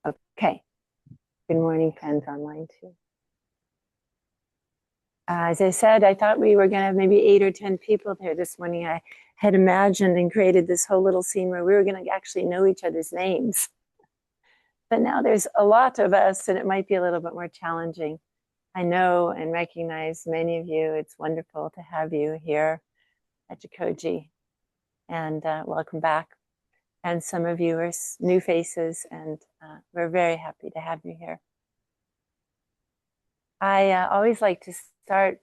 Okay. Good morning, friends online too. As I said, I thought we were going to have maybe 8 or 10 people there this morning. I had imagined and created this whole little scene where we were going to actually know each other's names. But now there's a lot of us, and it might be a little bit more challenging. I know and recognize many of you. It's wonderful to have you here at Jikoji, and welcome back. And some of you are new faces, and we're very happy to have you here. I always like to start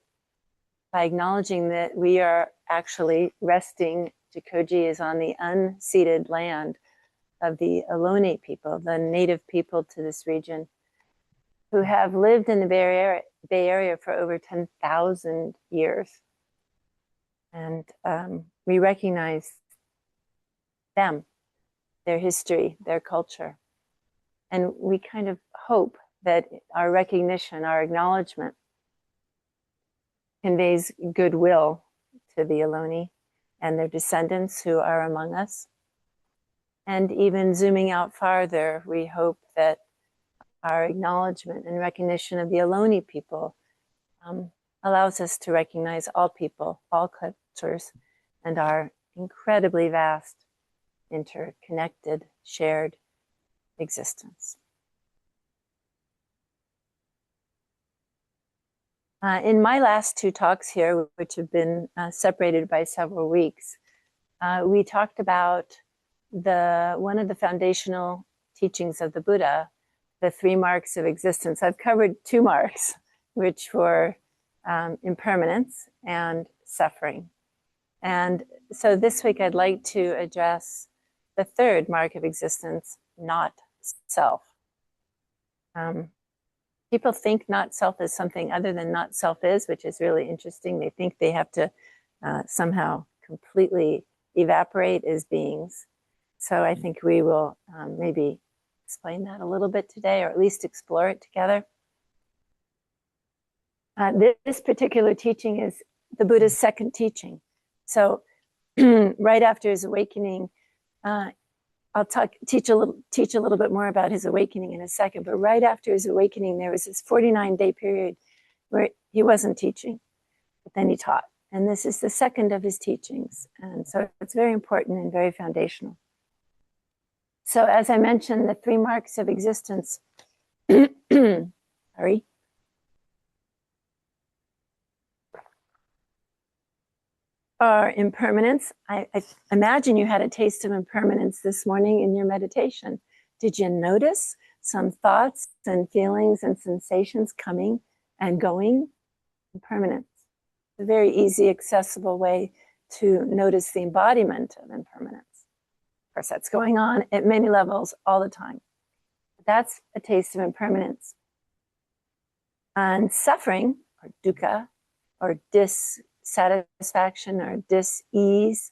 by acknowledging that we are actually resting. Jikoji is on the unceded land of the Ohlone people, the native people to this region, who have lived in the Bay Area for over 10,000 years. And we recognize them, their history, their culture. And we kind of hope that our recognition, our acknowledgement, conveys goodwill to the Ohlone and their descendants who are among us. And even zooming out farther, we hope that our acknowledgement and recognition of the Ohlone people allows us to recognize all people, all cultures, and our incredibly vast, interconnected, shared existence. In my last 2 talks here, which have been separated by several weeks, we talked about one of the foundational teachings of the Buddha, the 3 marks of existence. I've covered 2 marks, which were impermanence and suffering. And so this week I'd like to address the 3rd mark of existence, not self. People think not self is something other than not self is, which is really interesting. They think they have to somehow completely evaporate as beings. So I think we will maybe explain that a little bit today, or at least explore it together. This particular teaching is the Buddha's 2nd teaching. So right after his awakening, I'll teach a little bit more about his awakening in a second, but right after his awakening, there was this 49-day period where he wasn't teaching, but then he taught. And this is the 2nd of his teachings. And so it's very important and very foundational. So as I mentioned, the 3 marks of existence, sorry, are impermanence. I imagine you had a taste of impermanence this morning in your meditation. Did you notice some thoughts and feelings and sensations coming and going? Impermanence. A very easy, accessible way to notice the embodiment of impermanence. Of course, that's going on at many levels all the time. That's a taste of impermanence. And suffering, or dukkha, or dissatisfaction or dis-ease,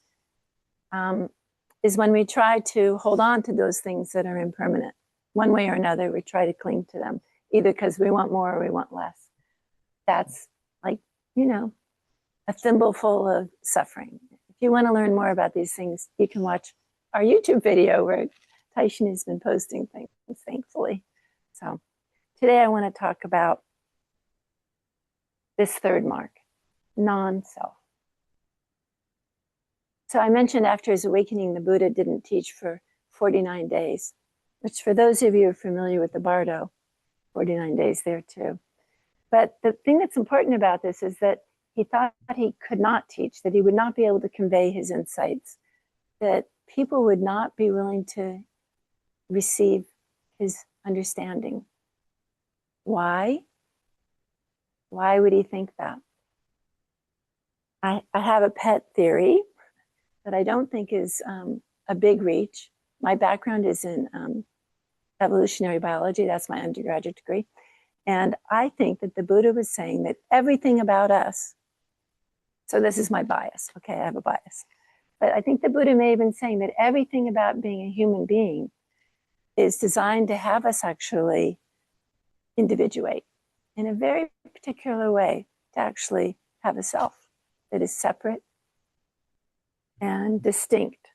is when we try to hold on to those things that are impermanent. One way or another, we try to cling to them, either because we want more or we want less. That's like, a thimbleful of suffering. If you want to learn more about these things, you can watch our YouTube video where Taishin has been posting things, thankfully. So today I want to talk about this 3rd mark, non-self. So I mentioned after his awakening, the Buddha didn't teach for 49 days, which for those of you who are familiar with the Bardo, 49 days there too. But the thing that's important about this is that he thought he could not teach, that he would not be able to convey his insights, that people would not be willing to receive his understanding. Why? Why would he think that? I have a pet theory that I don't think is a big reach. My background is in evolutionary biology. That's my undergraduate degree. And I think that the Buddha was saying that everything about us, so this is my bias, okay, I have a bias. But I think the Buddha may have been saying that everything about being a human being is designed to have us actually individuate in a very particular way, to actually have a self that is separate and distinct.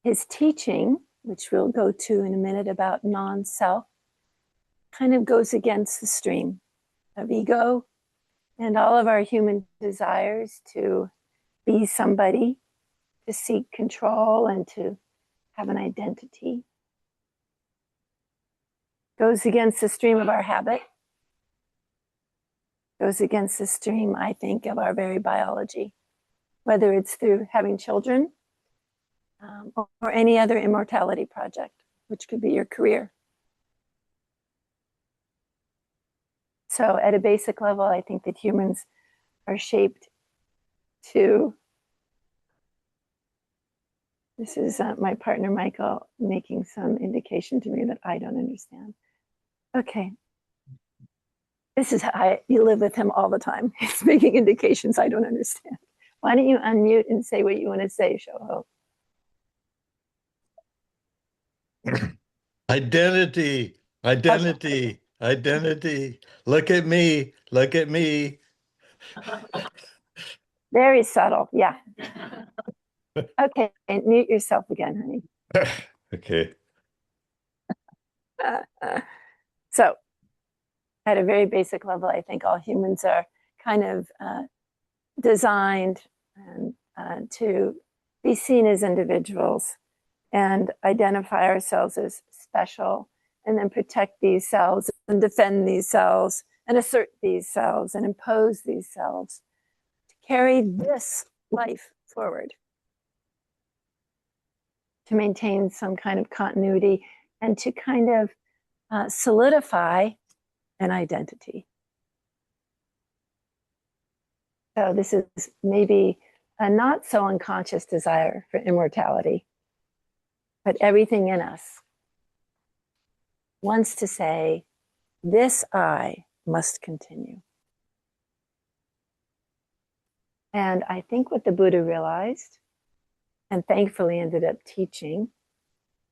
his teaching, which we'll go to in a minute about non-self, kind of goes against the stream of ego and all of our human desires to be somebody, to seek control and to have an identity. Goes against the stream of our habit. Goes against the stream, I think, of our very biology, whether it's through having children or any other immortality project, which could be your career. So at a basic level, I think that humans are shaped to, this is my partner, Michael, making some indication to me that I don't understand. Okay. This is how you live with him all the time. He's making indications I don't understand. Why don't you unmute and say what you want to say, Shoho? Identity, identity, identity. Look at me, look at me. Very subtle, yeah. Okay, and mute yourself again, honey. Okay. So, at a very basic level, I think all humans are kind of designed to be seen as individuals and identify ourselves as special, and then protect these selves and defend these selves and assert these selves and impose these selves to carry this life forward, to maintain some kind of continuity and to kind of solidify an identity. So this is maybe a not so unconscious desire for immortality, but everything in us wants to say, this I must continue. And I think what the Buddha realized, and thankfully ended up teaching,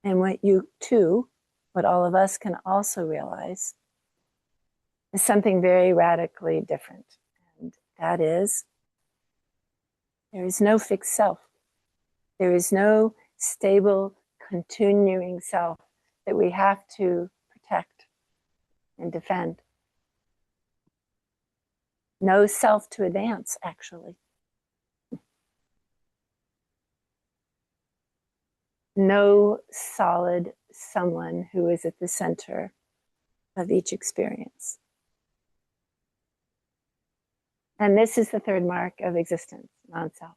and what you too, what all of us can also realize, is something very radically different. And that is, there is no fixed self. There is no stable, continuing self that we have to protect and defend. No self to advance, actually. No solid someone who is at the center of each experience. And this is the third mark of existence, non-self.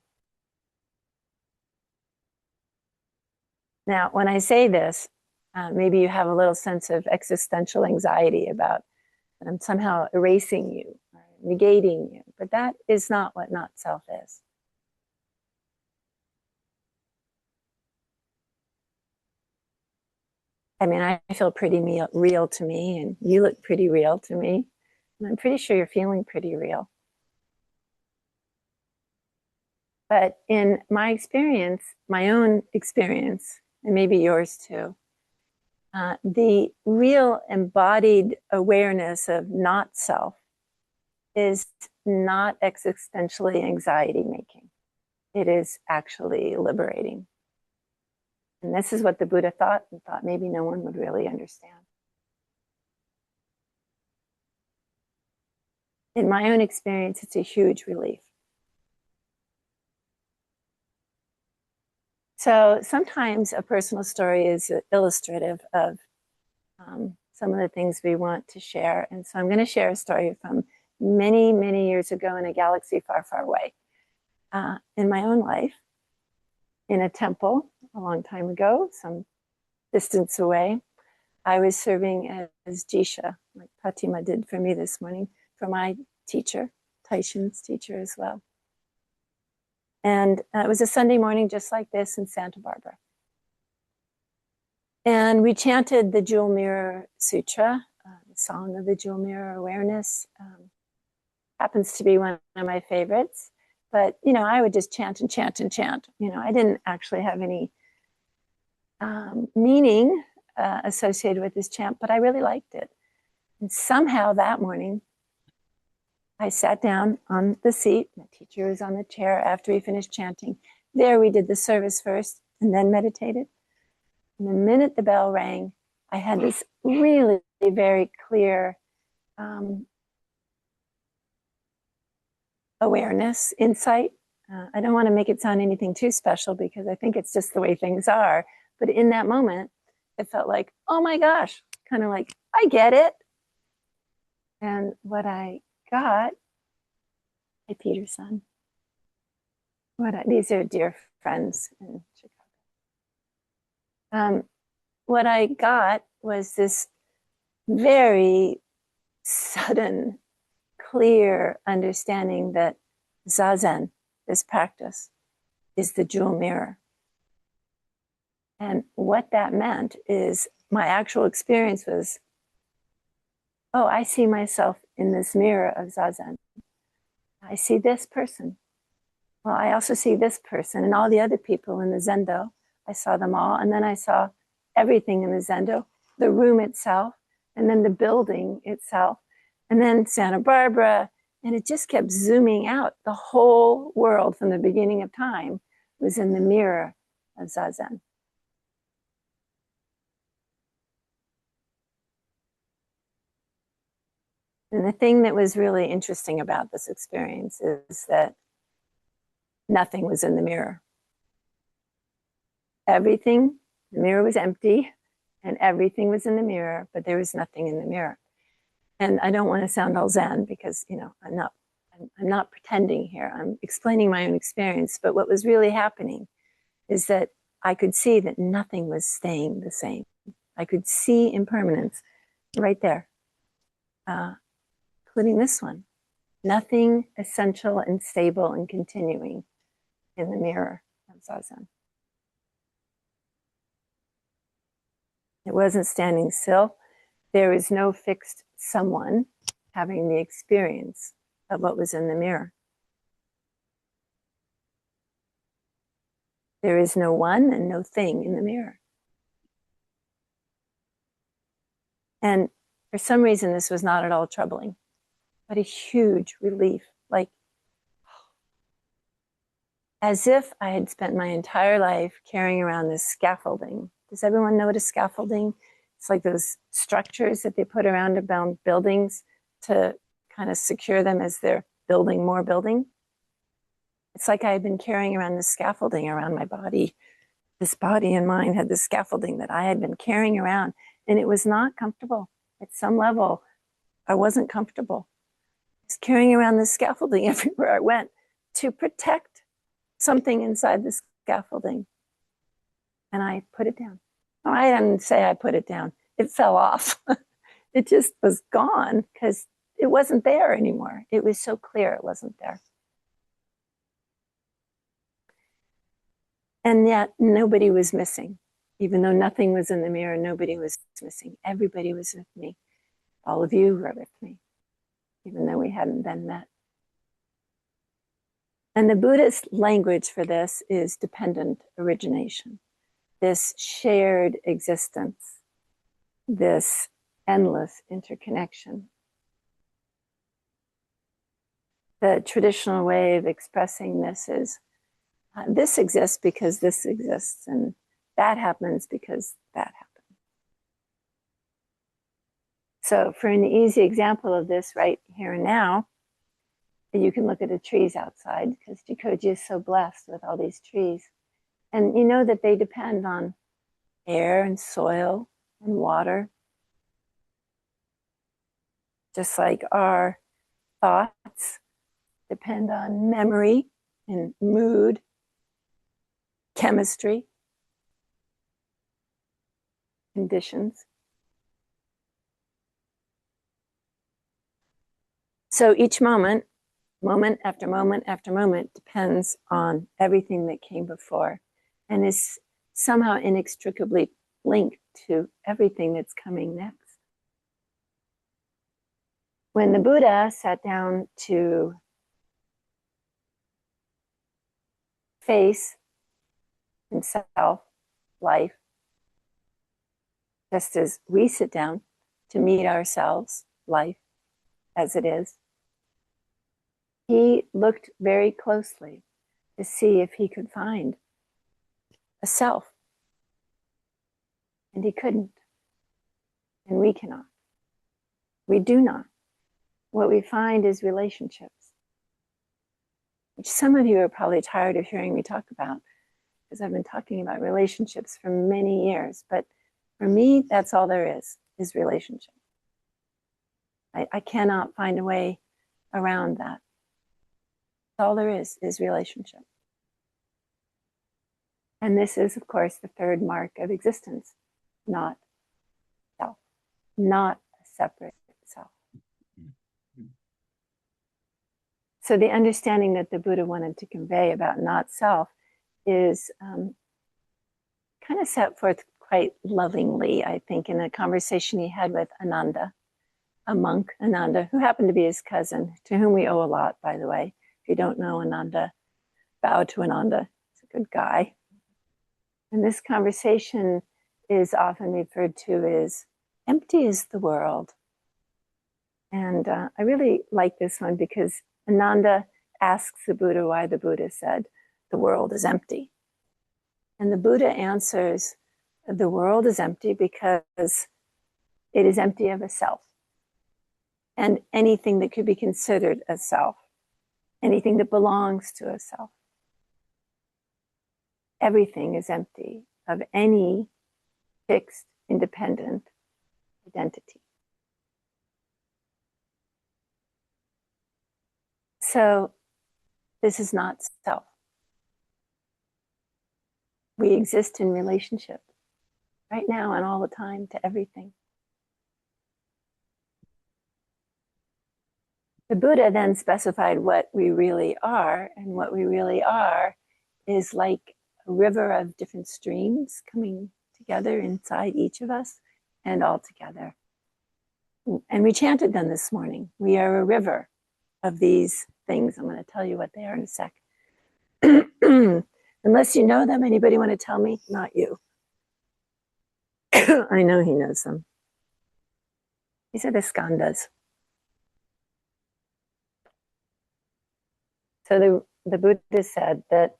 Now, when I say this, maybe you have a little sense of existential anxiety about that I'm somehow erasing you or negating you, but that is not what not self is. I mean, I feel pretty real to me, and you look pretty real to me, and I'm pretty sure you're feeling pretty real. But in my experience, my own experience, and maybe yours too, the real embodied awareness of not self is not existentially anxiety making. It is actually liberating. And this is what the Buddha thought, and thought maybe no one would really understand. In my own experience, it's a huge relief. So sometimes a personal story is illustrative of some of the things we want to share. And so I'm going to share a story from many, many years ago in a galaxy far, far away. In my own life, in a temple a long time ago, some distance away, I was serving as Jisha, like Fatima did for me this morning, for my teacher, Taishin's teacher as well. And it was a Sunday morning just like this in Santa Barbara. And we chanted the Jewel Mirror Sutra, the Song of the Jewel Mirror Awareness. Happens to be one of my favorites. But, you know, I would just chant and chant and chant. You know, I didn't actually have any meaning associated with this chant, but I really liked it. And somehow that morning, I sat down on the seat. My teacher was on the chair after we finished chanting. There we did the service first and then meditated. And the minute the bell rang, I had this really very clear awareness, insight. I don't want to make it sound anything too special because I think it's just the way things are. But in that moment, it felt like, oh my gosh, kind of like, I get it. And what I got, hey, Peter's son, these are dear friends in Chicago. What I got was this very sudden, clear understanding that Zazen, this practice, is the jewel mirror. And what that meant is my actual experience was, oh, I see myself in this mirror of Zazen. I see this person. Well, I also see this person and all the other people in the Zendo. I saw them all. And then I saw everything in the Zendo, the room itself, and then the building itself, and then Santa Barbara. And it just kept zooming out. The whole world from the beginning of time was in the mirror of Zazen. And the thing that was really interesting about this experience is that nothing was in the mirror. Everything, the mirror was empty, and everything was in the mirror, but there was nothing in the mirror. And I don't want to sound all Zen because, I'm not pretending here. I'm explaining my own experience. But what was really happening is that I could see that nothing was staying the same. I could see impermanence right there, including this one. Nothing essential and stable and continuing in the mirror of Zazen. It wasn't standing still. There is no fixed someone having the experience of what was in the mirror. There is no one and no thing in the mirror. And for some reason, this was not at all troubling, but a huge relief, like as if I had spent my entire life carrying around this scaffolding. Does everyone know what a scaffolding? It's like those structures that they put around buildings to kind of secure them as they're building more building. It's like I had been carrying around this scaffolding around my body. This body and mind had this scaffolding that I had been carrying around, and it was not comfortable. At some level, I wasn't comfortable. I was carrying around this scaffolding everywhere I went to protect something inside the scaffolding. And I put it down. Oh, I didn't say I put it down. It fell off. It just was gone because it wasn't there anymore. It was so clear it wasn't there. And yet nobody was missing. Even though nothing was in the mirror, nobody was missing. Everybody was with me. All of you were with me, even though we hadn't been met. And the Buddhist language for this is dependent origination, this shared existence, this endless interconnection. The traditional way of expressing this is this exists because this exists, and that happens because that happens. So for an easy example of this right here and now, you can look at the trees outside because Jikoji is so blessed with all these trees. And you know that they depend on air and soil and water, just like our thoughts depend on memory and mood, chemistry, conditions. So each moment after moment after moment, depends on everything that came before and is somehow inextricably linked to everything that's coming next. When the Buddha sat down to face himself, life, just as we sit down to meet ourselves, life as it is, he looked very closely to see if he could find a self. And he couldn't. And we cannot. We do not. What we find is relationships, which some of you are probably tired of hearing me talk about, because I've been talking about relationships for many years. But for me, that's all there is relationship. I cannot find a way around that. All there is relationship. And this is, of course, the third mark of existence, not self, not a separate self. So the understanding that the Buddha wanted to convey about not self is kind of set forth quite lovingly, I think, in a conversation he had with Ananda, a monk, Ananda, who happened to be his cousin, to whom we owe a lot, by the way. If you don't know Ananda, bow to Ananda. He's a good guy. And this conversation is often referred to as empty is the world. And I really like this one because Ananda asks the Buddha why the Buddha said the world is empty. And the Buddha answers, the world is empty because it is empty of a self and anything that could be considered a self, anything that belongs to a self. Everything is empty of any fixed, independent identity. So this is not self. We exist in relationship right now and all the time to everything. The Buddha then specified what we really are, and what we really are is like a river of different streams coming together inside each of us and all together. And we chanted them this morning. We are a river of these things. I'm going to tell you what they are in a sec. Unless you know them, anybody want to tell me? Not you. I know he knows them. These are the skandhas. So the Buddha said that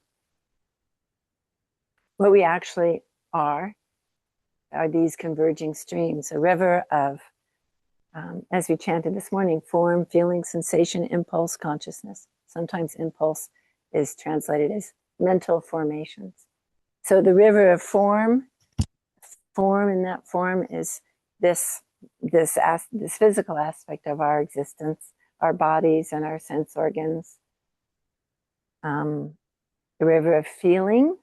what we actually are these converging streams, a river of, as we chanted this morning, form, feeling, sensation, impulse, consciousness. Sometimes impulse is translated as mental formations. So the river of form in that form is this physical aspect of our existence, our bodies and our sense organs. The river of feeling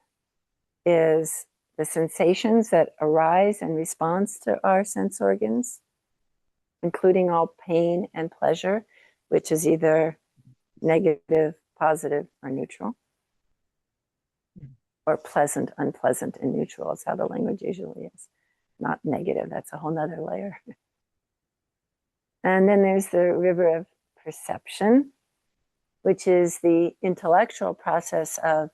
is the sensations that arise in response to our sense organs, including all pain and pleasure, which is either negative, positive, or neutral, or pleasant, unpleasant, and neutral is how the language usually is. Not negative, that's a whole nother layer. And then there's the river of perception, which is the intellectual process of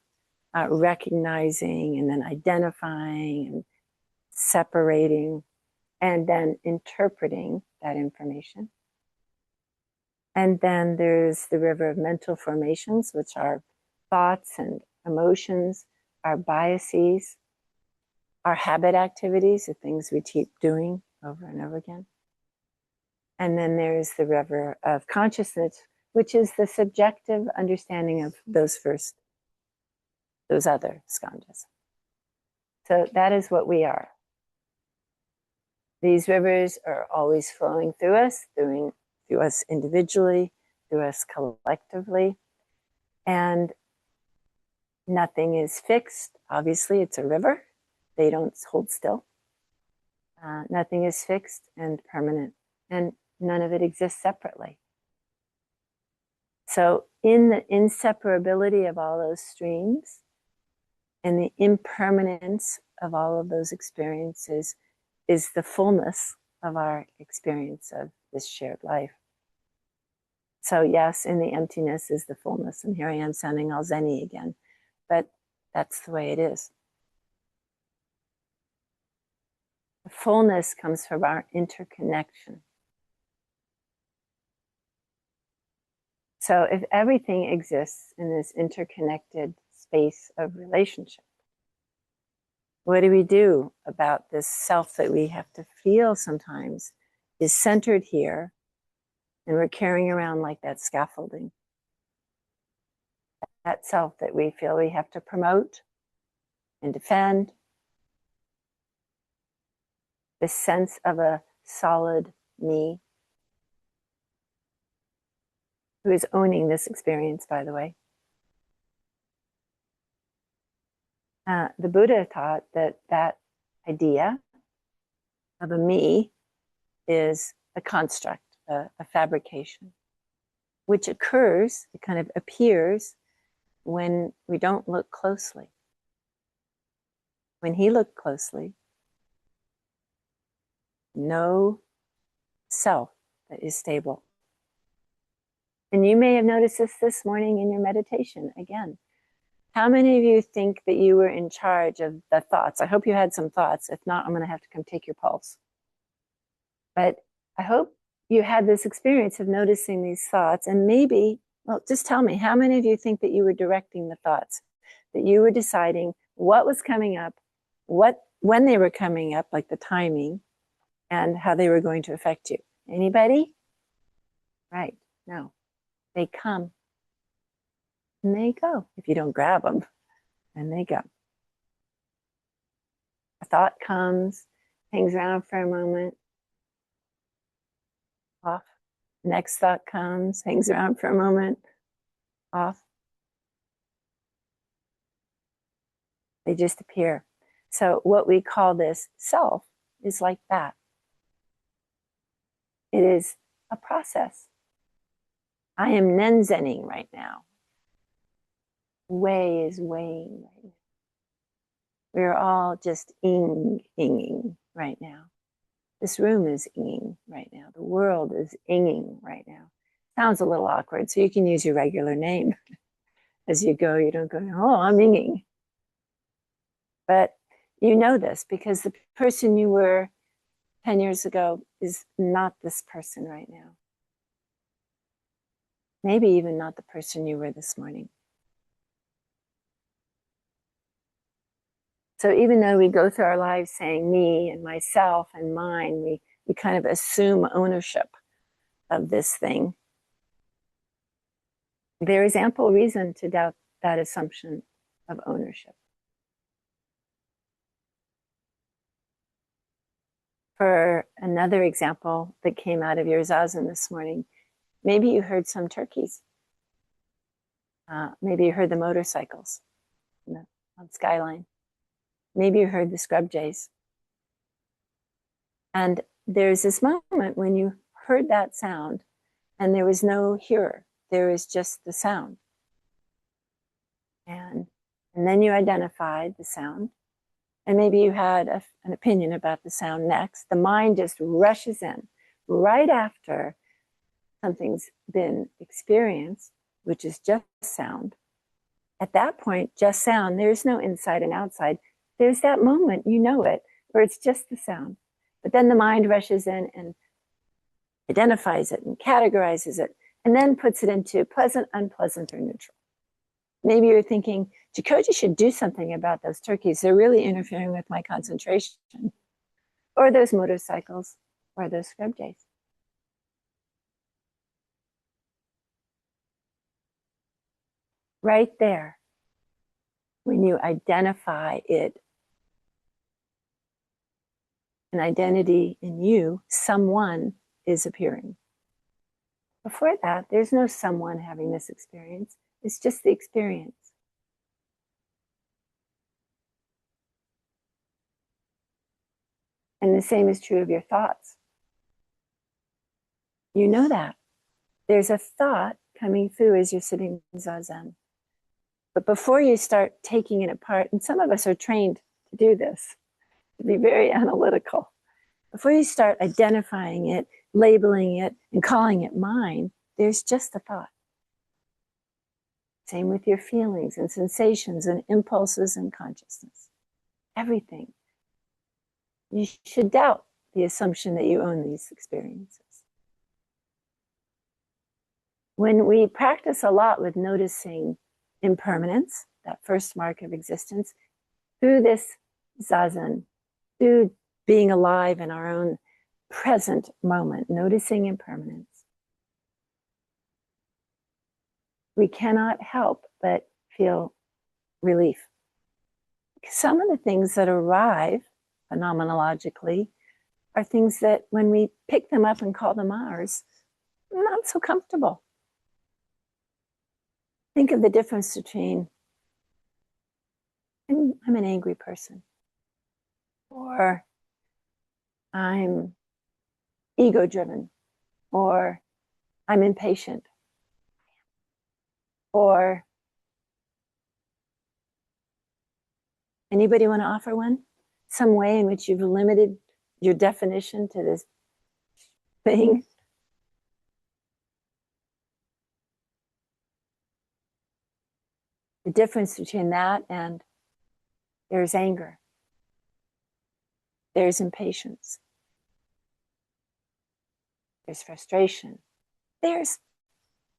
recognizing and then identifying and separating and then interpreting that information. And then there's the river of mental formations, which are thoughts and emotions, our biases, our habit activities, the things we keep doing over and over again. And then there's the river of consciousness, which is the subjective understanding of those other skandhas. So that is what we are. These rivers are always flowing through us individually, through us collectively, and nothing is fixed. Obviously, it's a river. They don't hold still. Nothing is fixed and permanent, and none of it exists separately. So in the inseparability of all those streams and the impermanence of all of those experiences is the fullness of our experience of this shared life. So yes, in the emptiness is the fullness. And here I am sounding all zen-y again, but that's the way it is. The fullness comes from our interconnection. So if everything exists in this interconnected space of relationship, What do we do about this self that we have to feel sometimes is centered here, and we're carrying around like that scaffolding? That self that we feel we have to promote and defend, this sense of a solid me, who is owning this experience, by the way. The Buddha taught that that idea of a me is a construct, a fabrication, which occurs, it kind of appears when we don't look closely. When he looked closely, no self that is stable. And you may have noticed this morning in your meditation again. How many of you think that you were in charge of the thoughts? I hope you had some thoughts. If not, I'm going to have to come take your pulse. But I hope you had this experience of noticing these thoughts, and maybe, well, just tell me, how many of you think that you were directing the thoughts, that you were deciding what was coming up, when they were coming up, like the timing, and how they were going to affect you? Anybody? Right. No. They come and they go. If you don't grab them, and they go. A thought comes, hangs around for a moment, off. Next thought comes, hangs around for a moment, off. They just appear. So what we call this self is like that. It is a process. I am Nenzening right now. Way is weighing right now. We're all just inging right now. This room is inging right now. The world is inging right now. Sounds a little awkward, so you can use your regular name as you go. You don't go, oh, I'm inging. But you know this because the person you were 10 years ago is not this person right now. Maybe even not the person you were this morning. So even though we go through our lives saying me and myself and mine, we kind of assume ownership of this thing. There is ample reason to doubt that assumption of ownership. For another example that came out of your zazen this morning, maybe you heard some turkeys. Maybe you heard the motorcycles on Skyline. Maybe you heard the scrub jays. And there's this moment when you heard that sound and there was no hearer. There was just the sound. And then you identified the sound. And maybe you had an opinion about the sound next. The mind just rushes in right after something's been experienced, which is just sound. At that point, just sound, there's no inside and outside. There's that moment, you know it, where it's just the sound. But then the mind rushes in and identifies it and categorizes it, and then puts it into pleasant, unpleasant, or neutral. Maybe you're thinking, Jikoji should do something about those turkeys. They're really interfering with my concentration. Or those motorcycles, or those scrub jays. Right there, when you identify it, an identity in you, someone is appearing. Before that, there's no someone having this experience. It's just the experience. And the same is true of your thoughts. You know that. There's a thought coming through as you're sitting in zazen. But before you start taking it apart, and some of us are trained to do this, to be very analytical. Before you start identifying it, labeling it, and calling it mine, there's just a thought. Same with your feelings and sensations and impulses and consciousness. Everything. You should doubt the assumption that you own these experiences. When we practice a lot with noticing impermanence, that first mark of existence, through this zazen, through being alive in our own present moment, noticing impermanence, we cannot help but feel relief. Some of the things that arrive phenomenologically are things that when we pick them up and call them ours, not so comfortable. Think of the difference between I'm an angry person, or I'm ego driven, or I'm impatient, or anybody want to offer one? Some way in which you've limited your definition to this thing? The difference between that and there's anger, there's impatience, there's frustration, there's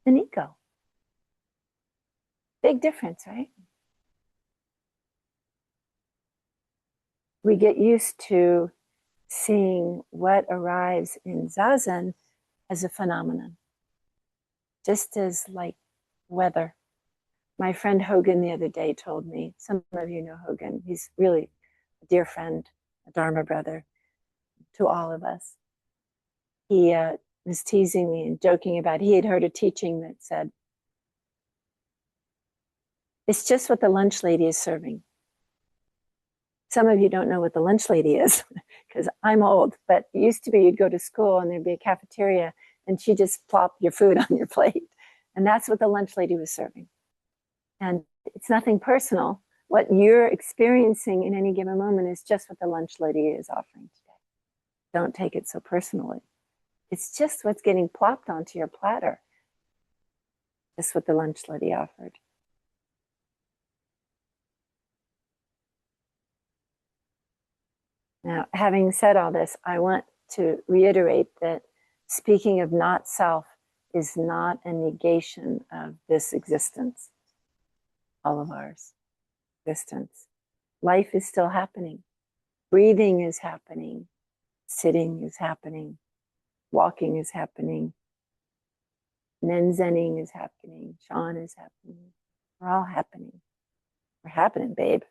an ego. Big difference, right? We get used to seeing what arrives in zazen as a phenomenon, just as like weather. My friend Hogan the other day told me, some of you know Hogan, he's really a dear friend, a Dharma brother to all of us. He was teasing me and joking about, he had heard a teaching that said, it's just what the lunch lady is serving. Some of you don't know what the lunch lady is because I'm old, but it used to be you'd go to school and there'd be a cafeteria and she just plop your food on your plate. And that's what the lunch lady was serving. And it's nothing personal. What you're experiencing in any given moment is just what the lunch lady is offering today. Don't take it so personally. It's just what's getting plopped onto your platter. Just what the lunch lady offered. Now, having said all this, I want to reiterate that speaking of not self is not a negation of this existence, all of ours existence. Life is still happening. Breathing is happening. Sitting is happening. Walking is happening. Nenzening is happening. Shan is happening. We're all happening. We're happening, babe.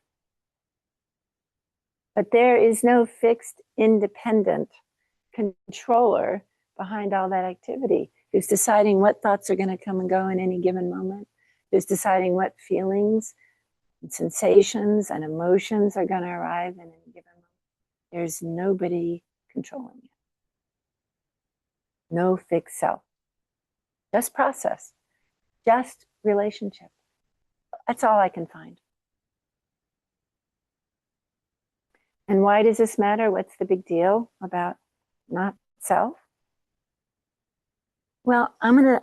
But there is no fixed, independent controller behind all that activity who's deciding what thoughts are going to come and go in any given moment, who's deciding what feelings and sensations and emotions are going to arrive in any given moment. There's nobody controlling it. No fixed self. Just process. Just relationship. That's all I can find. And why does this matter? What's the big deal about not self? Well, I'm going to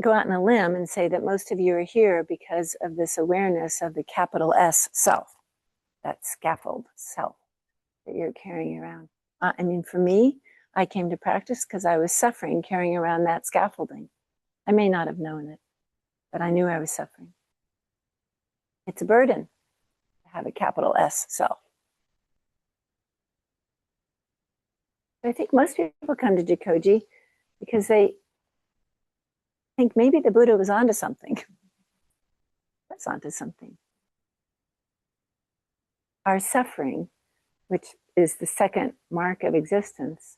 go out on a limb and say that most of you are here because of this awareness of the capital S self, that scaffold self that you're carrying around. I mean, for me, I came to practice because I was suffering carrying around that scaffolding. I may not have known it, but I knew I was suffering. It's a burden to have a capital S self. I think most people come to Jikoji because they think maybe the Buddha was onto something. That's onto something. Our suffering, which is the second mark of existence,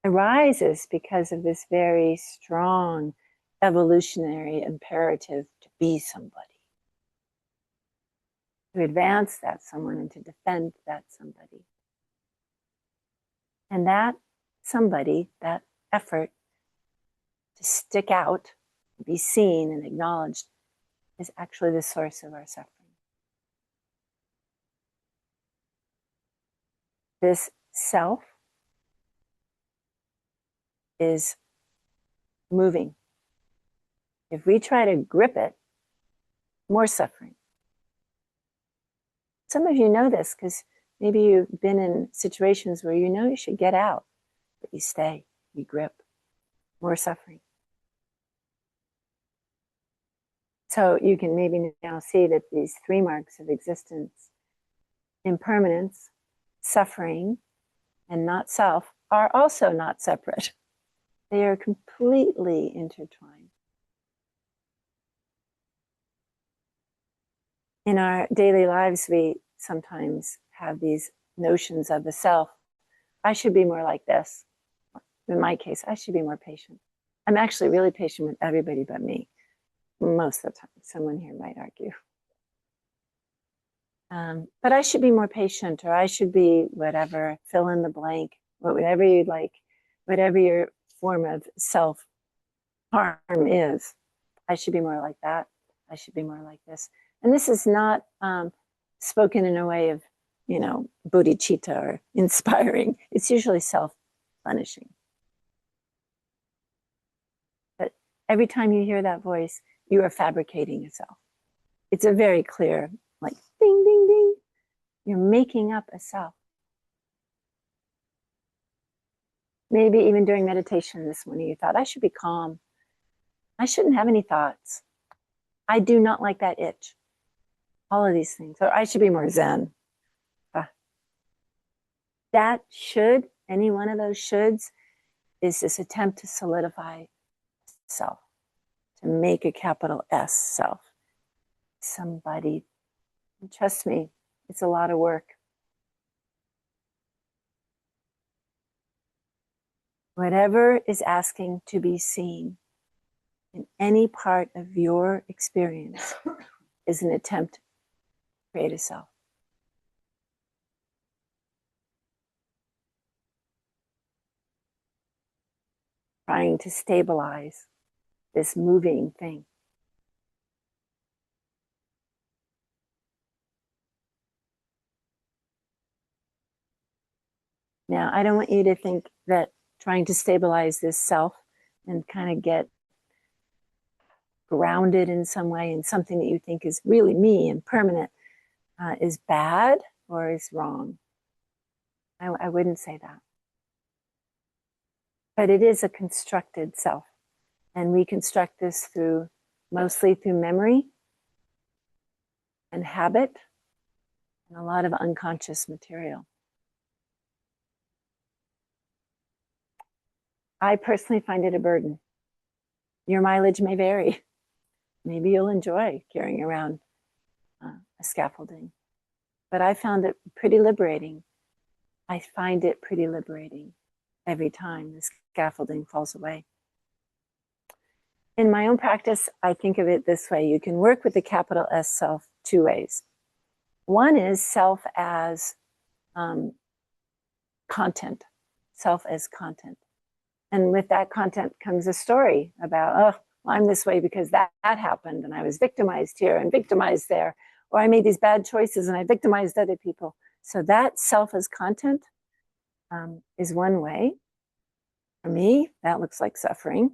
arises because of this very strong evolutionary imperative to be somebody, to advance that someone and to defend that somebody. And that somebody, that effort to stick out, be seen and acknowledged, is actually the source of our suffering. This self is moving. If we try to grip it, more suffering. Some of you know this because maybe you've been in situations where you know you should get out, but you stay, you grip, more suffering. So you can maybe now see that these three marks of existence impermanence, suffering, and not self are also not separate. They are completely intertwined. In our daily lives, we sometimes have these notions of the self. I should be more like this. In my case, I should be more patient. I'm actually really patient with everybody but me, most of the time. Someone here might argue. But I should be more patient, or I should be whatever, fill in the blank, whatever you'd like, whatever your form of self harm is. I should be more like that. I should be more like this. And this is not spoken in a way of, bodhicitta or inspiring. It's usually self-punishing. But every time you hear that voice, you are fabricating a self. It's a very clear, like, ding, ding, ding. You're making up a self. Maybe even during meditation this morning, you thought, I should be calm. I shouldn't have any thoughts. I do not like that itch. All of these things. Or I should be more Zen. That should, any one of those shoulds, is this attempt to solidify self, to make a capital S self. Somebody, and trust me, it's a lot of work. Whatever is asking to be seen in any part of your experience is an attempt to create a self. Trying to stabilize this moving thing. Now, I don't want you to think that trying to stabilize this self and kind of get grounded in some way in something that you think is really me and permanent is bad or is wrong. I wouldn't say that. But it is a constructed self. And we construct this mostly through memory and habit and a lot of unconscious material. I personally find it a burden. Your mileage may vary. Maybe you'll enjoy carrying around a scaffolding. But I found it pretty liberating. I find it pretty liberating every time the scaffolding falls away. In my own practice, I think of it this way. You can work with the capital S self two ways. One is self as content, self as content. And with that content comes a story about, oh, well, I'm this way because that happened and I was victimized here and victimized there. Or I made these bad choices and I victimized other people. So that self as content is one way. For me, that looks like suffering.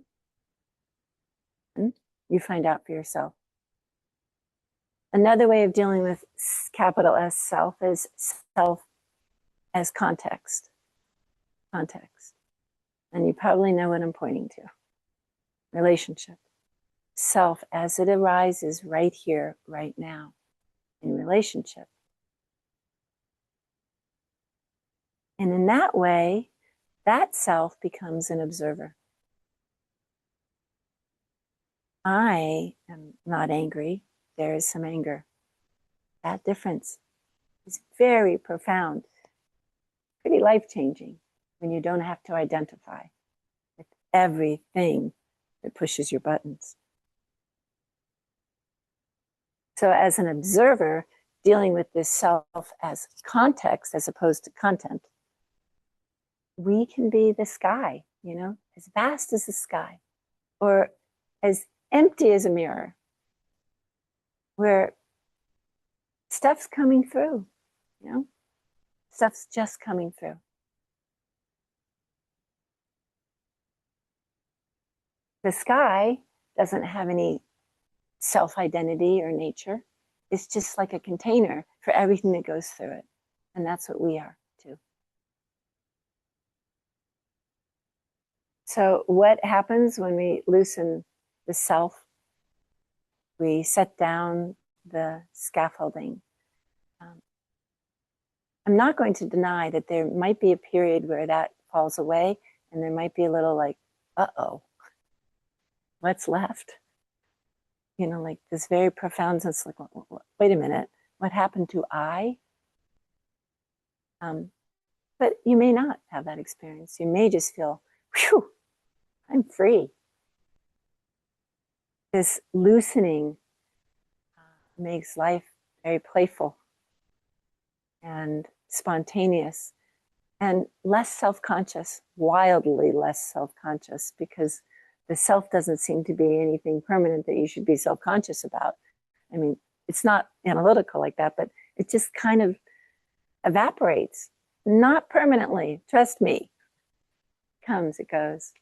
And you find out for yourself. Another way of dealing with capital S self is self as context. Context. And you probably know what I'm pointing to. Relationship. Self as it arises right here, right now, in relationship. And in that way, that self becomes an observer. I am not angry. There is some anger. That difference is very profound, pretty life-changing when you don't have to identify with everything that pushes your buttons. So as an observer, dealing with this self as context as opposed to content, we can be the sky, as vast as the sky, or as empty as a mirror, where stuff's coming through, stuff's just coming through. The sky doesn't have any self-identity or nature. It's just like a container for everything that goes through it. And that's what we are too. So what happens when we loosen the self? We set down the scaffolding. I'm not going to deny that there might be a period where that falls away, and there might be a little like, uh-oh, what's left? You know, like this very profound sense, like, wait a minute, what happened to I? But you may not have that experience. You may just feel, whew, I'm free. This loosening makes life very playful and spontaneous and less self-conscious, wildly less self-conscious, because the self doesn't seem to be anything permanent that you should be self-conscious about. I mean, it's not analytical like that, but it just kind of evaporates. Not permanently, trust me. It comes, it goes.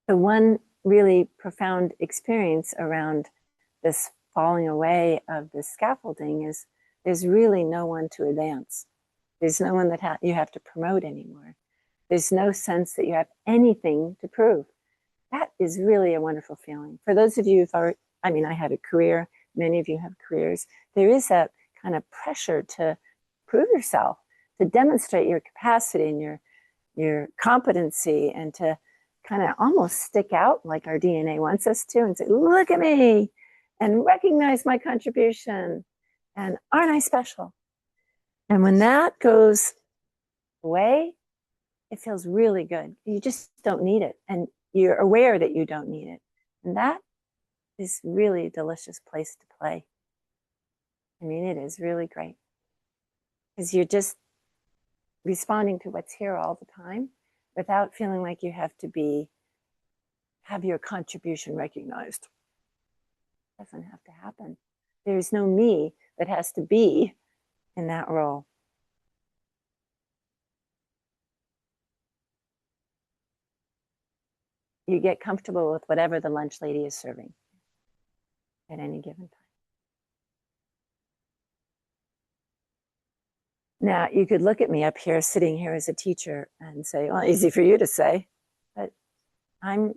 The one really profound experience around this falling away of the scaffolding is there's really no one to advance. There's no one that you have to promote anymore. There's no sense that you have anything to prove. That is really a wonderful feeling. For those of you who've already, I mean, I had a career, many of you have careers, there is that kind of pressure to prove yourself, to demonstrate your capacity and your competency, and to kind of almost stick out like our DNA wants us to and say, look at me, and recognize my contribution, and aren't I special? And when that goes away, it feels really good. You just don't need it. And you're aware that you don't need it. And that is really a delicious place to play. I mean, it is really great. Because you're just responding to what's here all the time without feeling like you have to have your contribution recognized. It doesn't have to happen. There's no me that has to be in that role. You get comfortable with whatever the lunch lady is serving at any given time. Now, you could look at me up here, sitting here as a teacher, and say, well, easy for you to say, but I'm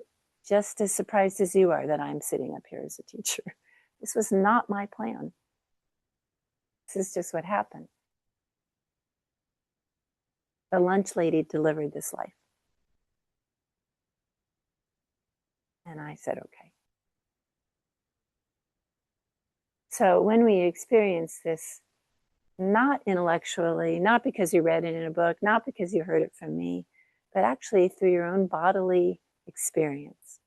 just as surprised as you are that I'm sitting up here as a teacher. This was not my plan. This is just what happened. The lunch lady delivered this life. And I said, okay. So when we experience this, not intellectually, not because you read it in a book, not because you heard it from me, but actually through your own bodily experience,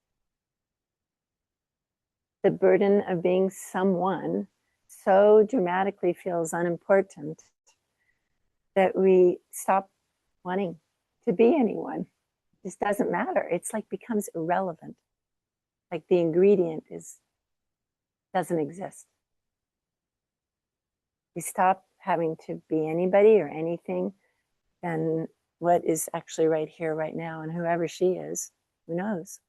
the burden of being someone so dramatically feels unimportant that we stop wanting to be anyone. It just doesn't matter. It's like becomes irrelevant. Like the ingredient doesn't exist. We stop having to be anybody or anything than what is actually right here, right now, and whoever she is, who knows,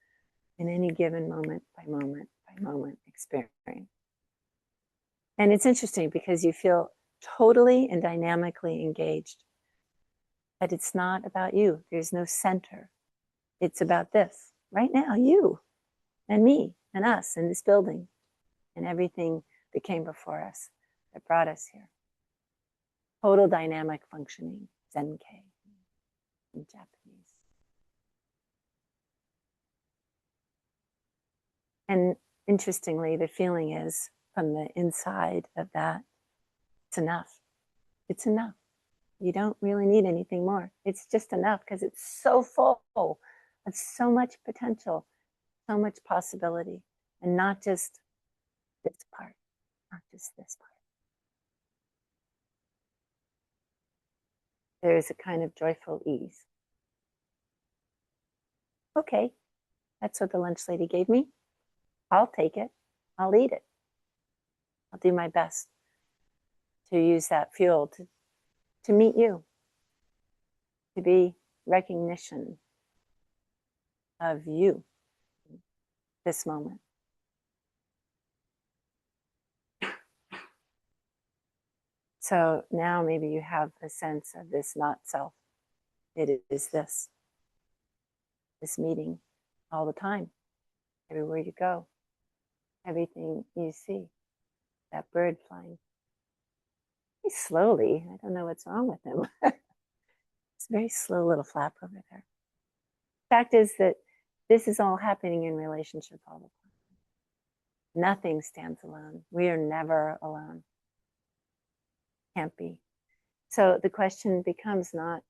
in any given moment by moment by moment experience. And it's interesting because you feel totally and dynamically engaged. But it's not about you. There's no center. It's about this right now, you and me and us and this building and everything that came before us that brought us here. Total dynamic functioning, Zenkai in Japanese. And interestingly, the feeling is from the inside of that, it's enough. It's enough. You don't really need anything more. It's just enough because it's so full of so much potential, so much possibility, and not just this part, not just this part. There is a kind of joyful ease. Okay, that's what the lunch lady gave me. I'll take it. I'll eat it. I'll do my best to use that fuel to meet you, to be recognition of you this moment. So now maybe you have a sense of this not self. It is this meeting all the time, everywhere you go, everything you see. That bird flying very slowly. I don't know what's wrong with him. It's a very slow little flap over there. Fact is that this is all happening in relationship all the time. Nothing stands alone. We are never alone. Can't be. So the question becomes not,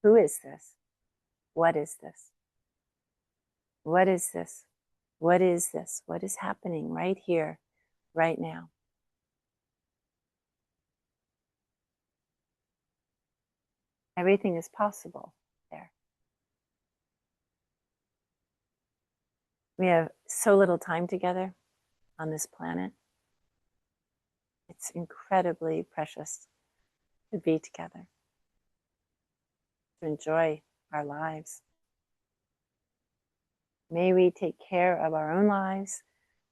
who is this? What is this? What is this? What is this? What is happening right here, right now? Everything is possible there. We have so little time together on this planet. It's incredibly precious to be together, to enjoy our lives. May we take care of our own lives,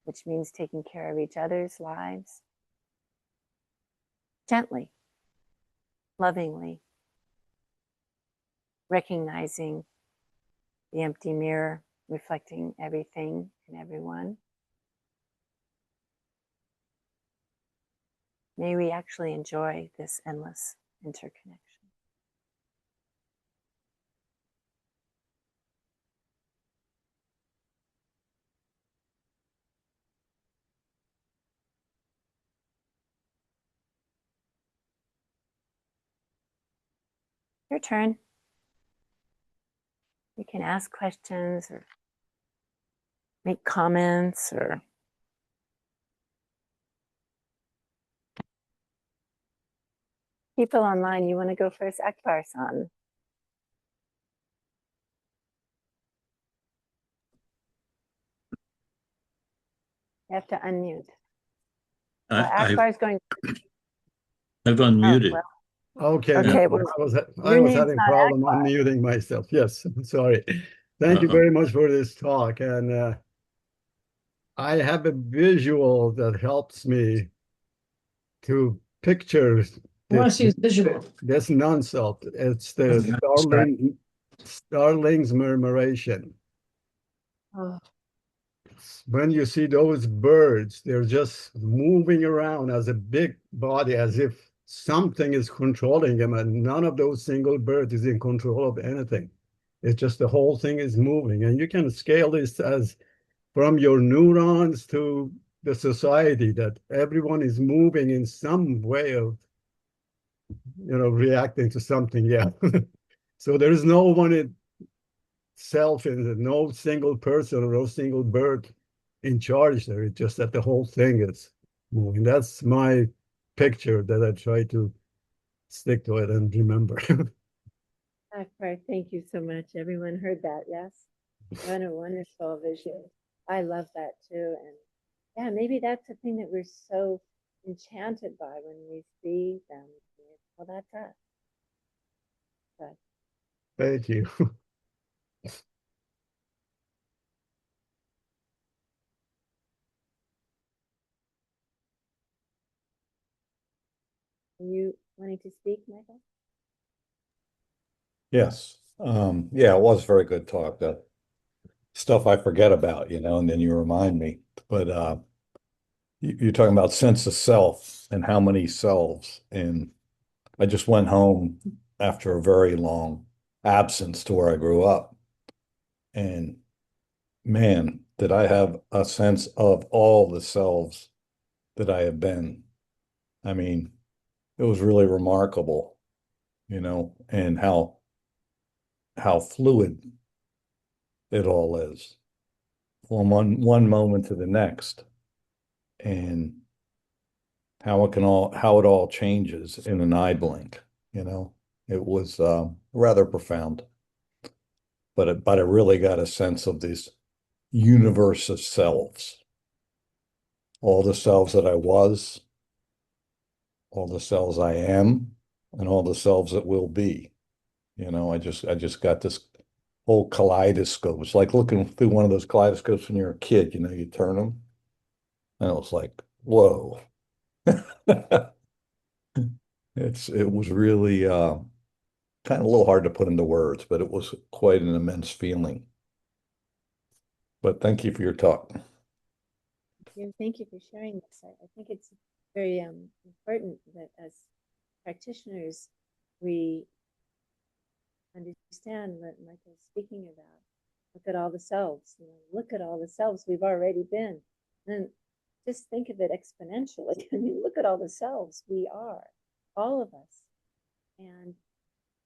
which means taking care of each other's lives, gently, lovingly, recognizing the empty mirror reflecting everything and everyone. May we actually enjoy this endless interconnection. Your turn. You can ask questions or make comments or people online. You want to go first? Akbar-san. You have to unmute. Well, Akbar's going. I've Oh, unmuted. well, Okay. okay. Well, I was name's having not problem Akbar. unmuting myself. Yes, sorry. Thank you very much for this talk. And I have a visual that helps me to picture this non-self. It's the starling's murmuration. Oh, When you see those birds, they're just moving around as a big body, as if something is controlling them, and none of those single birds is in control of anything. It's just the whole thing is moving. And you can scale this as from your neurons to the society, that everyone is moving in some way of, reacting to something. Yeah. So there is no one itself, and no single person or no single bird in charge there. It's just that the whole thing is moving. That's my picture that I try to stick to it and remember. Akbar, thank you so much. Everyone heard that, yes? What a wonderful vision. I love that too. And yeah, maybe that's the thing that we're so enchanted by when we see them. Well, that's us. But Thank you. are you wanting to speak, Michael? Yes. Yeah, it was a very good talk. That stuff I forget about, and then you remind me. But you're talking about sense of self and how many selves. And I just went home after a very long absence to where I grew up. And man, did I have a sense of all the selves that I have been. I mean, it was really remarkable, and how fluid it all is from one moment to the next, and how it all changes in an eye blink. It was rather profound, but I really got a sense of this universe of selves, all the selves that I was, all the selves I am, and all the selves that will be. I just got this whole kaleidoscope. It's like looking through one of those kaleidoscopes when you're a kid, you turn them. And it was like, whoa. It was really kind of a little hard to put into words, but it was quite an immense feeling. But thank you for your talk. you. Thank you for sharing this. I think it's very important that as practitioners, we understand what Michael's speaking about. Look at all the selves, look at all the selves we've already been. And just think of it exponentially. I mean, look at all the selves we are, all of us. And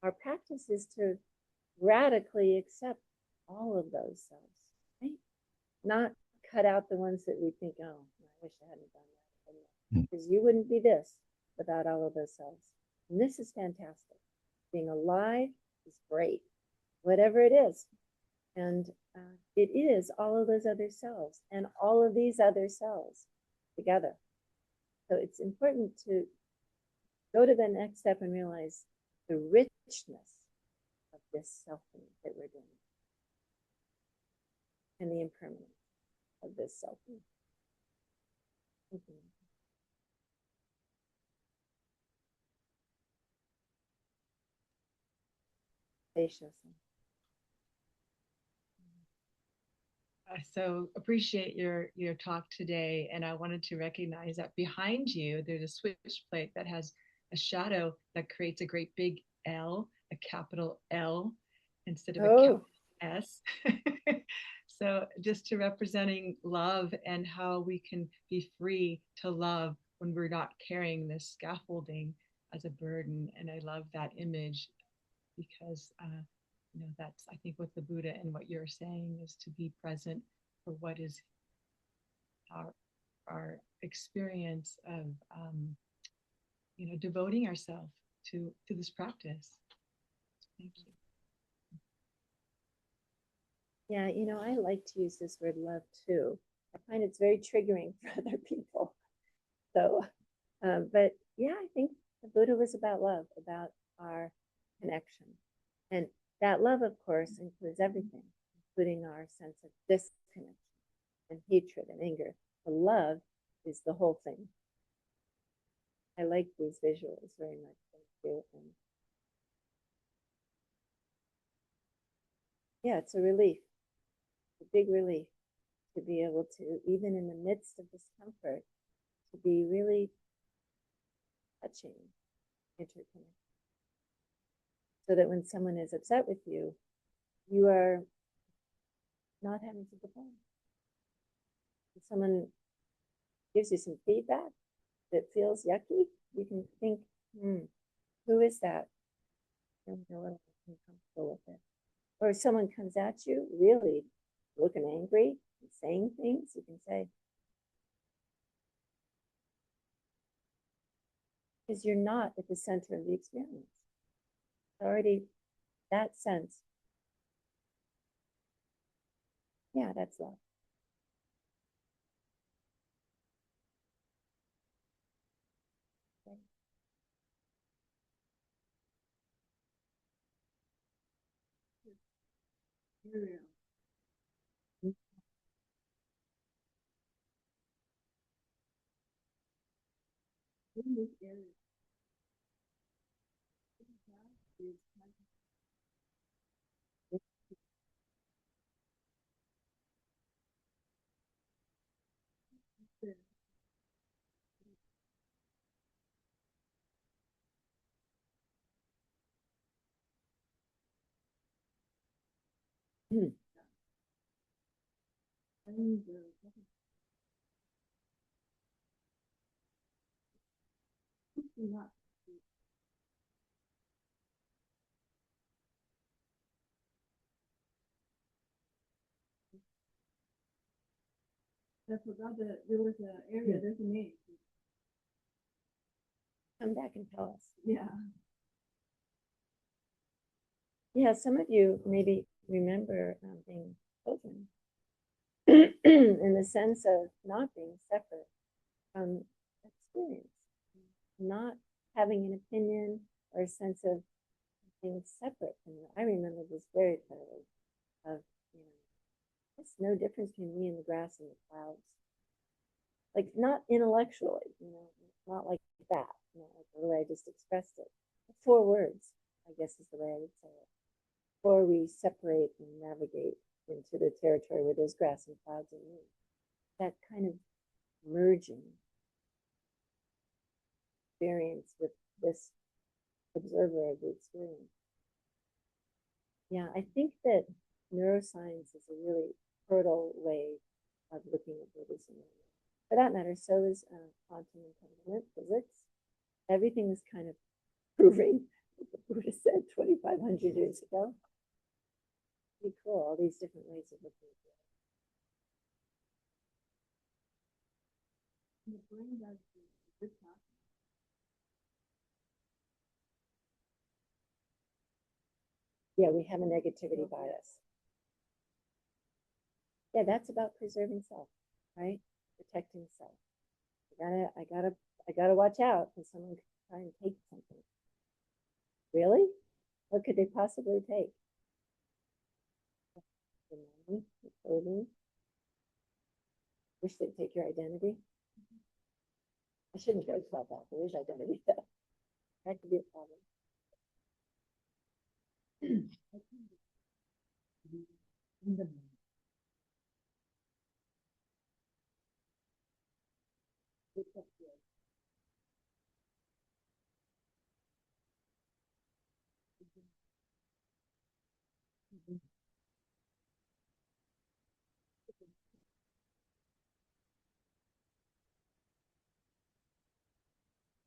our practice is to radically accept all of those selves, right? Not cut out the ones that we think, oh, I wish I hadn't done that. Because you wouldn't be this without all of those selves. And this is fantastic. Being alive is great, whatever it is. And it is all of those other selves and all of these other selves together. So it's important to go to the next step and realize the richness of this selfing that we're doing and the impermanence of this selfing. Spacious. So appreciate your talk today, and I wanted to recognize that behind you there's a switch plate that has a shadow that creates a great big L, a capital L instead of a capital S. So just to representing love and how we can be free to love when we're not carrying this scaffolding as a burden. And I love that image because that's, I think, what the Buddha and what you're saying is to be present for what is our experience of devoting ourselves to this practice. Thank you. Yeah, I like to use this word love too. I find it's very triggering for other people. So, but yeah, I think the Buddha was about love, about our connection. And that love, of course, includes everything, including our sense of disconnection and hatred and anger. The love is the whole thing. I like these visuals very much. Thank you. And yeah, it's a relief, a big relief to be able to, even in the midst of discomfort, to be really touching, interconnected. So that when someone is upset with you, you are not having to defend. If someone gives you some feedback that feels yucky, you can think, who is that? I'm a little uncomfortable with it. Or if someone comes at you really looking angry and saying things, you can say, because you're not at the center of the experience. Already that sense. Yeah, that's love. I forgot that there was an area, there's a name. Come back and tell us. Yeah. Yeah, some of you maybe remember being children in the sense of not being separate from experience, not having an opinion or a sense of being separate from it. I remember this very clearly of, there's no difference between me and the grass and the clouds. Like, not intellectually, not like that, like the way I just expressed it. 4 words, I guess is the way I would say it. Before we separate and navigate into the territory where there's grass and clouds and me. That kind of merging experience with this observer of the experience. Yeah, I think that neuroscience is a really fertile way of looking at Buddhism. For that matter, so is quantum entanglement physics. Everything is kind of proving what the Buddha said 2,500 years ago. Pretty cool, all these different ways of looking at it. And the brain does the yeah, we have a negativity bias. Yeah, that's about preserving self, right? Protecting self. I gotta watch out because someone could try and take something. Really? What could they possibly take? The money, the clothing. Wish they'd take your identity. I shouldn't joke about that. There is identity theft. That could be a problem.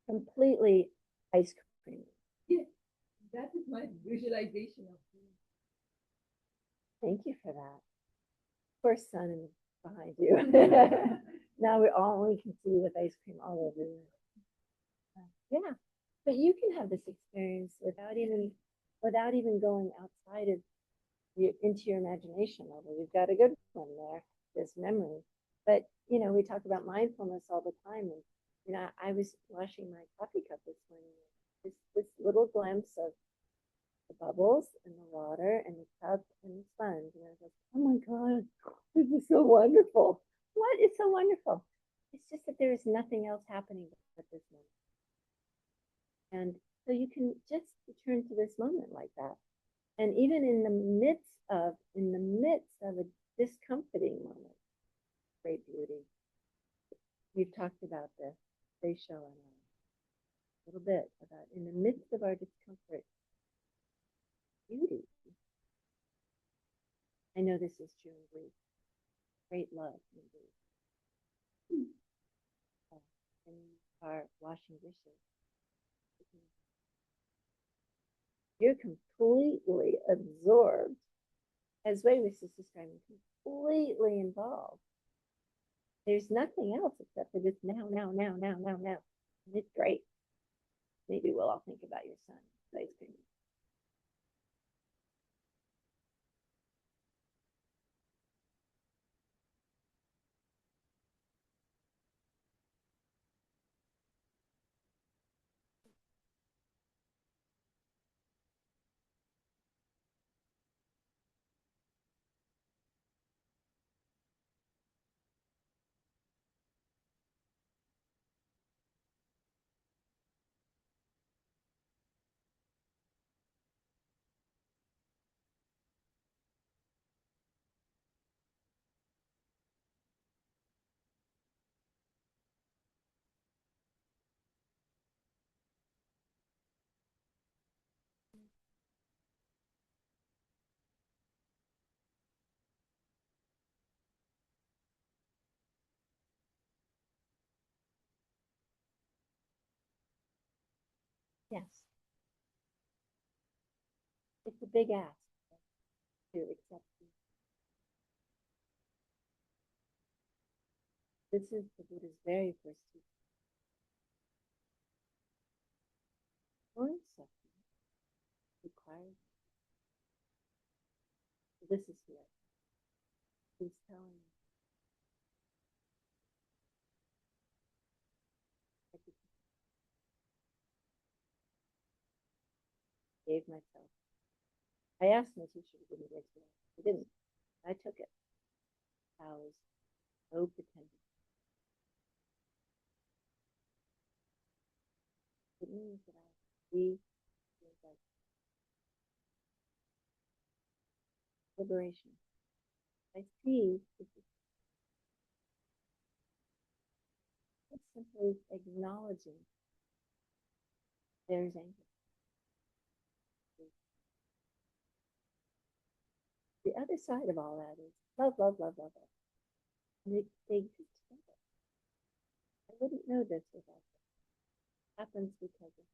Completely ice cream. Yeah, that is my visualization of you. Thank you for that. Poor son behind you. Now we can see with ice cream all over you. Yeah, but you can have this experience without even going outside of into your imagination level. You've got a good one there, this memory. But we talk about mindfulness all the time, and I was washing my coffee cup this morning. This little glimpse of the bubbles and the water and the cup and the sponge, and I was like, oh my God, this is so wonderful. What is so wonderful? It's just that there is nothing else happening at this moment. And so you can just return to this moment like that. And even in the midst of a discomforting moment, great beauty. We've talked about this. They show a little bit about in the midst of our discomfort, beauty. I know this is true in grief. Great love in grief. And you are washing dishes. You're completely absorbed, as Wei was just describing, completely involved. There's nothing else except for this now. And it's great. Maybe we'll all think about your son, ice cream. Yes. It's a big ask to accept you. This is the Buddha's very first teaching. One suffering requires. This is here. He's telling me. I gave myself. I asked my teacher to give me this. He didn't. I took it. I was no pretending. It means that I be like liberation. I see this is simply acknowledging there's anger. The other side of all that is love, love, love, love, love. And they exist together. I wouldn't know this without them. It happens because of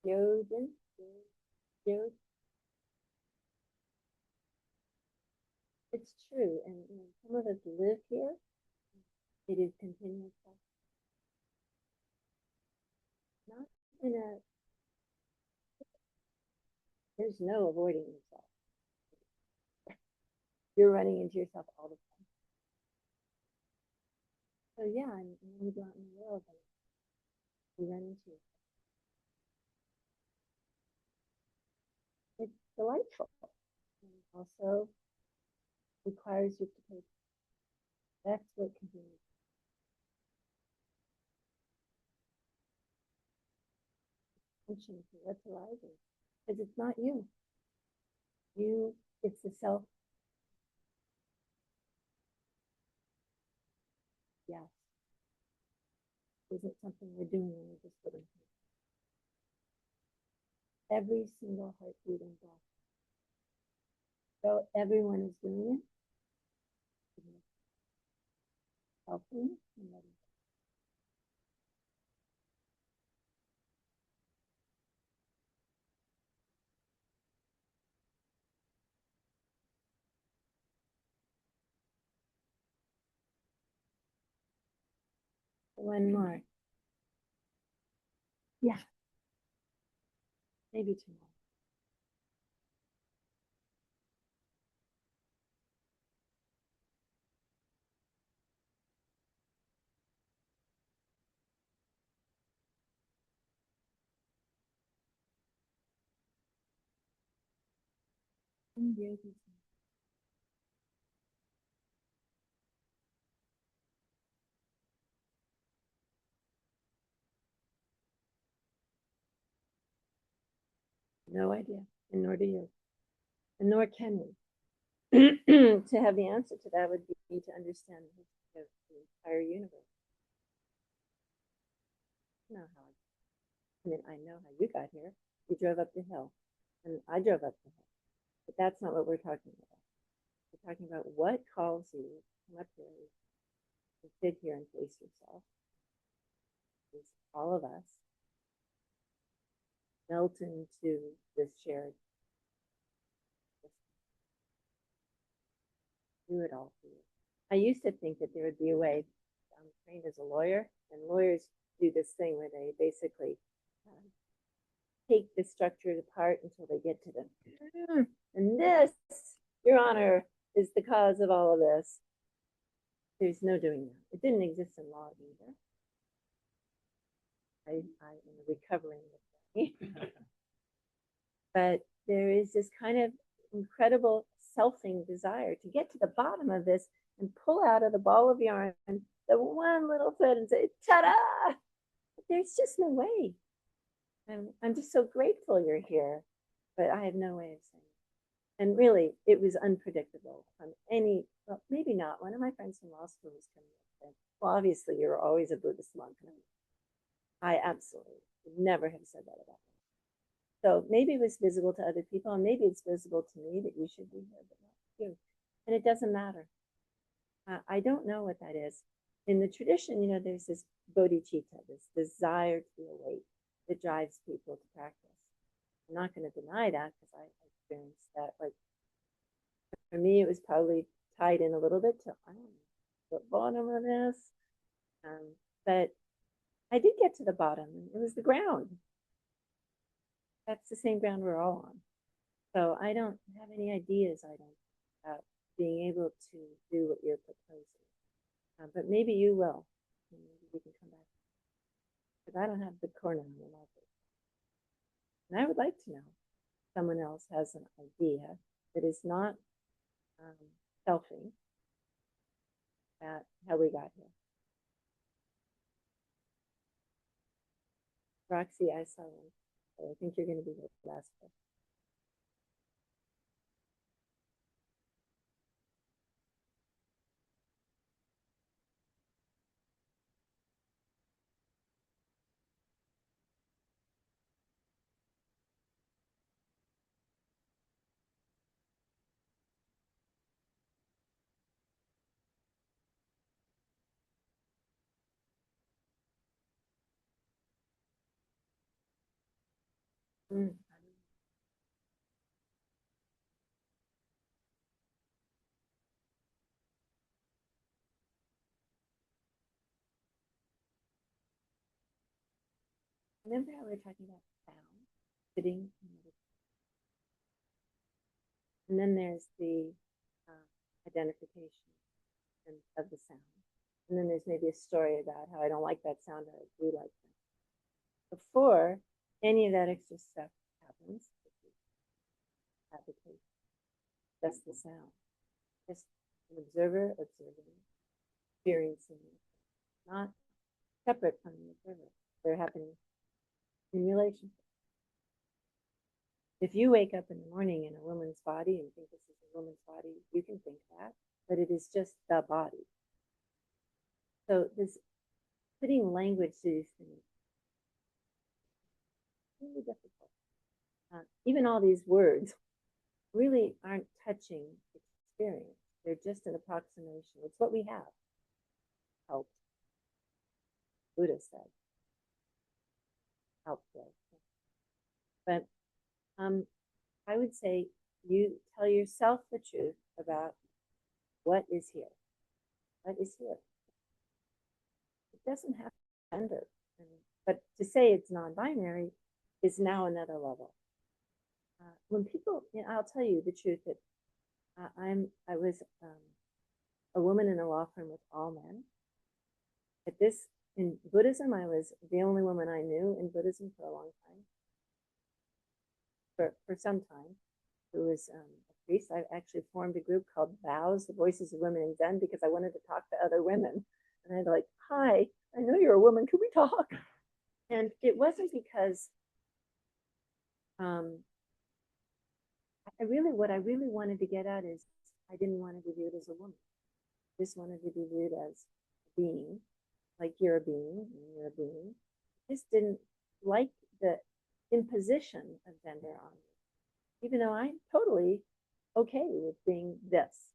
Yoden, Yod. It's true, and some of us live here. It is continuous practice. Not in a. There's no avoiding yourself. You're running into yourself all the time. So yeah, and when we go out in the world, we run into yourself. It's delightful, and also requires you to take. That's what continues. Attention to what's arising, because it's not you. You, it's the self. Yes. Isn't something we're doing when we're just living here. Every single heartbeat and breath. So everyone is doing it. Helping and letting go. One more. Yeah. Maybe two more. No idea, and nor do you, and nor can we. To have the answer to that would be to understand the entire universe. I know how. I mean, I know how you got here. You drove up the hill, and I drove up the hill. But that's not what we're talking about. We're talking about what calls you to come up here and sit here and face yourself. It's all of us melt into this shared. Do it all for you. I used to think that there would be a way. I'm trained as a lawyer, and lawyers do this thing where they basically take the structures apart until they get to them. And this, Your Honor, is the cause of all of this. There's no doing that. It didn't exist in law either. I am recovering with that. But there is this kind of incredible selfing desire to get to the bottom of this and pull out of the ball of yarn the one little thread and say, ta-da! There's just no way. And I'm just so grateful you're here, but I have no way of saying it. And really, it was unpredictable from any, well, maybe not. One of my friends from law school was coming up and, well, obviously, you're always a Buddhist monk. And I absolutely would never have said that about me. So maybe it was visible to other people, and maybe it's visible to me that you should be here, but not you. And it doesn't matter. I don't know what that is. In the tradition, you know, there's this bodhicitta, this desire to be awake that drives people to practice. I'm not going to deny that because I experienced that. Like for me, it was probably tied in a little bit to, I don't know, the bottom of this. But I did get to the bottom, and it was the ground. That's the same ground we're all on. So I don't have any ideas, about being able to do what you're proposing. But maybe you will. And maybe we can come back. Because I don't have the corner on the market. And I would like to know if someone else has an idea that is not selfing about how we got here. Roxy, I saw one. So I think you're going to be the last person. Mm. Remember how we were talking about sound, sitting, and then there's the identification of the sound. And then there's maybe a story about how I don't like that sound or I do like that. Before any of that extra stuff happens, just the sound. Just an observer observing, experiencing it, not separate from the observer. They're happening in relationship. If you wake up in the morning in a woman's body and think this is a woman's body, you can think that, but it is just the body. So this putting language to these things is really difficult. Even all these words really aren't touching experience. They're just an approximation. It's what we have. Helped. Buddha said. Helped us. But I would say you tell yourself the truth about what is here. What is here? It doesn't have gender. But to say it's non-binary is now another level. When people, you know, I'll tell you the truth that I was a woman in a law firm with all men. At this, in Buddhism, I was the only woman I knew in Buddhism for a long time. For some time, who was a priest. I actually formed a group called VOWS, the Voices of Women in Zen, because I wanted to talk to other women. And I'd like, hi, I know you're a woman, can we talk? And it wasn't because what I really wanted to get at is I didn't want to be viewed as a woman. I just wanted to be viewed as a being, like you're a being, and you're a being. I just didn't like the imposition of gender on me, even though I'm totally okay with being this.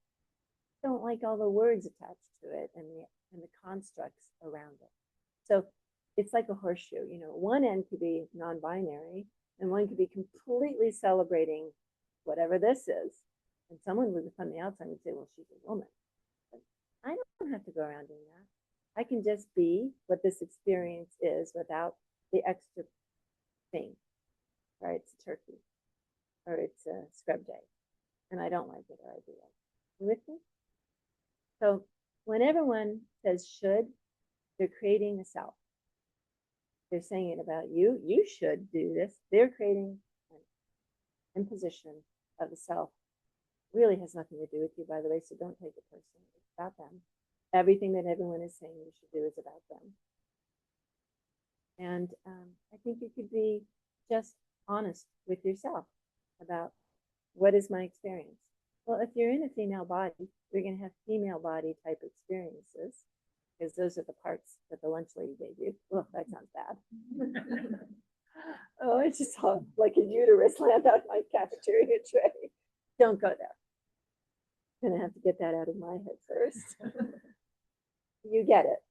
I don't like all the words attached to it and the constructs around it. So it's like a horseshoe, you know, one end could be non-binary and one could be completely celebrating whatever this is. And someone would from the outside would say, well, she's a woman. But I don't have to go around doing that. I can just be what this experience is without the extra thing. Right? It's a turkey or it's a scrub day. And I don't like it or I do like it. You with me? So when everyone says should, they're creating a self. They're saying it about you. You should do this. They're creating an imposition of the self. Really has nothing to do with you, by the way, so don't take it personally. It's about them. Everything that everyone is saying you should do is about them. And I think you could be just honest with yourself about what is my experience. Well, if you're in a female body, you're going to have female body type experiences because those are the parts that the lunch lady gave you. Oh, that sounds bad. Oh, I just saw like a uterus land out my cafeteria tray. Don't go there. I'm going to have to get that out of my head first. You get it.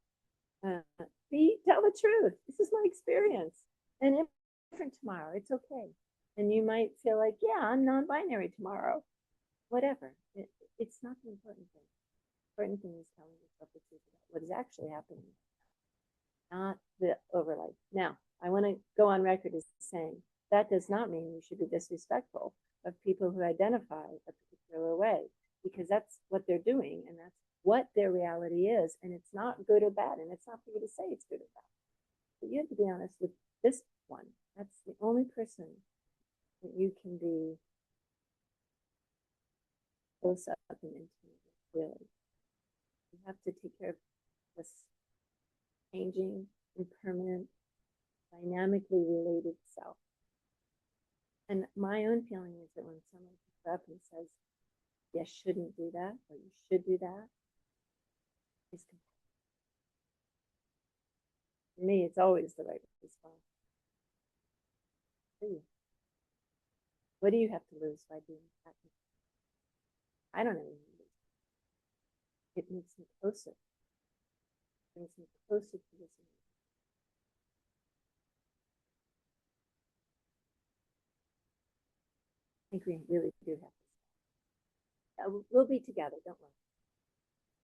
Tell the truth. This is my experience. And it's different tomorrow. It's okay. And you might feel like, yeah, I'm non-binary tomorrow. Whatever. It's not the important thing. The important thing is telling yourself the truth about what is actually happening, not the overlay. Now, I want to go on record as saying that does not mean you should be disrespectful of people who identify a particular way, because that's what they're doing and that's what their reality is. And it's not good or bad. And it's not for you to say it's good or bad. But you have to be honest with this one. That's the only person that you can be close up and intimate with, really. You have to take care of this changing, impermanent, dynamically related self. And my own feeling is that when someone comes up and says, you shouldn't do that, or you should do that, it's for me, it's always the right response. What do you have to lose by doing that? I don't know. It makes me closer. It brings me closer to this. I think we really do have to. We'll be together, don't worry.